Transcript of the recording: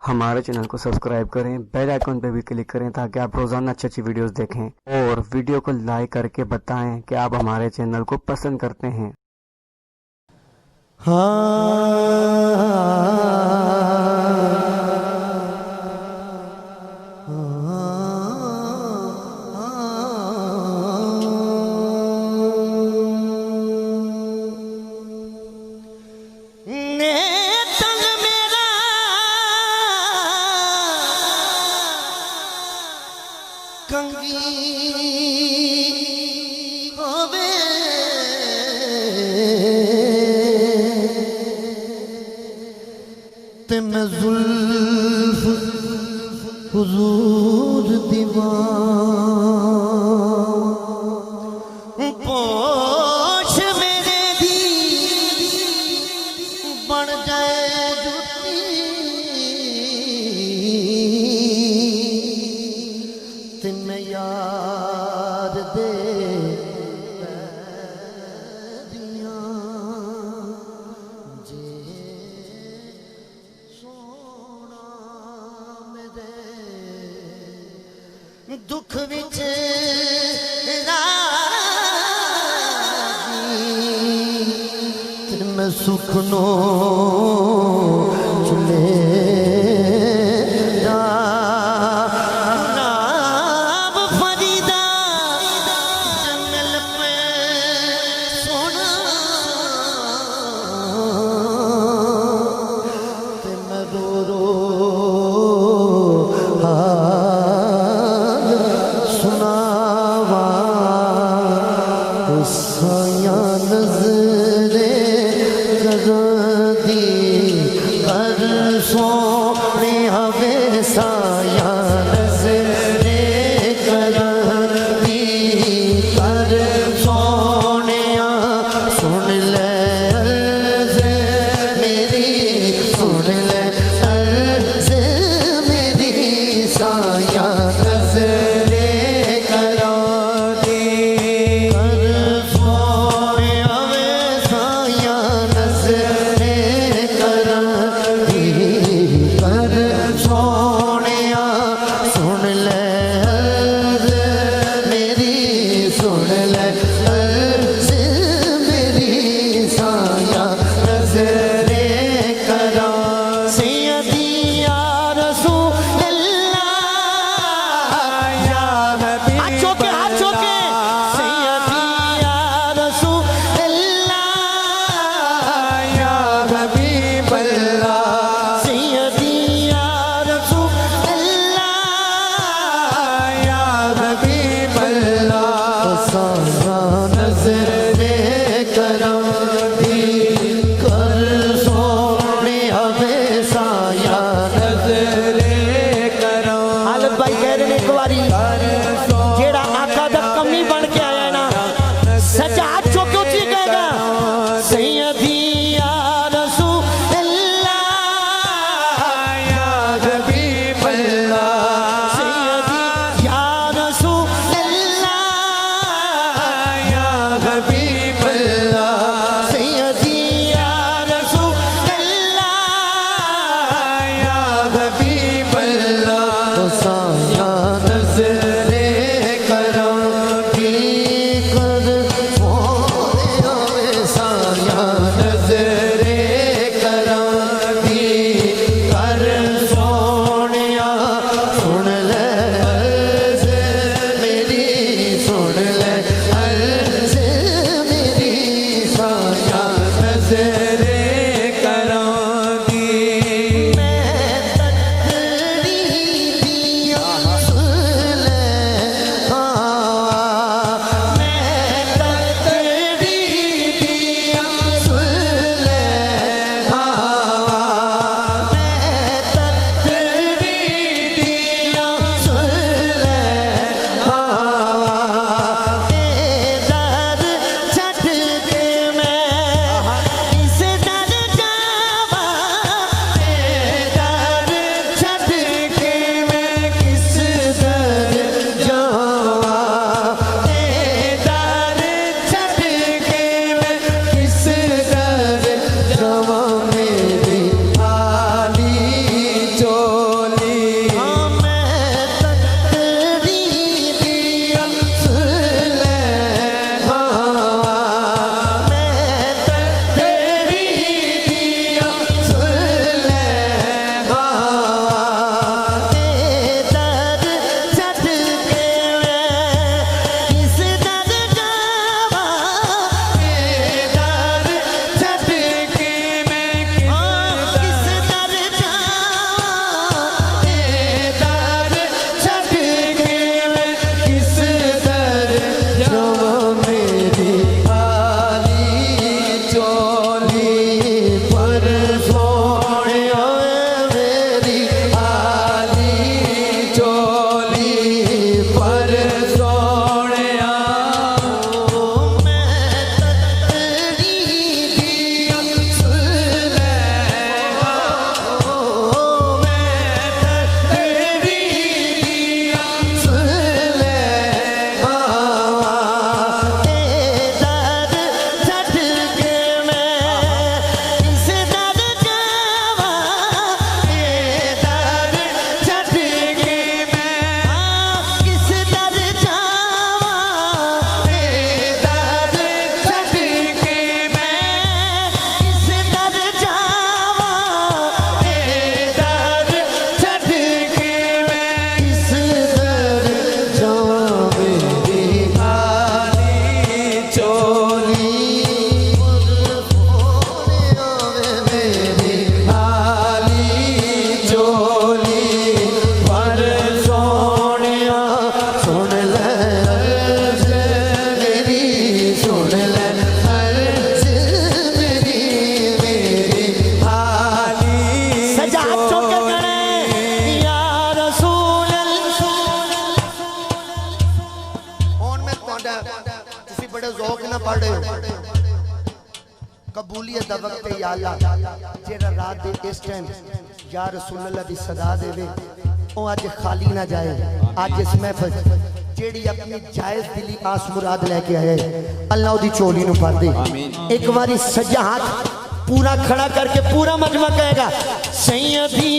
हमारे चैनल को सब्सक्राइब करें, बेल आइकन पे भी क्लिक करें ताकि आप रोजाना अच्छी अच्छी वीडियोस देखें और वीडियो को लाइक करके बताएं कि आप हमारे चैनल को पसंद करते हैं। ते मैं जुल्फ हुजूर दीवान पोश मेरे दी बन जाए जुती ते मैं यार दे दुख विच राजी मैं सुख नो चुले नाम फरीदा जंगल पे सोना ते मैं रो रो साया नजरे करदी कर सोने हवे साया नजरे करदी कर सोने सुन ले अर्ज़ मेरी सुन ले अर्ज़ मेरी साया नजरे सोने पढ़ कबूलियत दा वक्त या अल्लाह जेड़ा रात दे इस टाइम या रसूल अल्लाह दी सदा देवे ओ अज खाली ना जाए। आज इस महफिल जेड़ी अपनी जायज दिली आस मुराद लेके आए अल्लाह ओदी चोली नु भर दे। एक बारी सज्जा हाथ पूरा खड़ा करके पूरा मजमा कहेगा सैयदी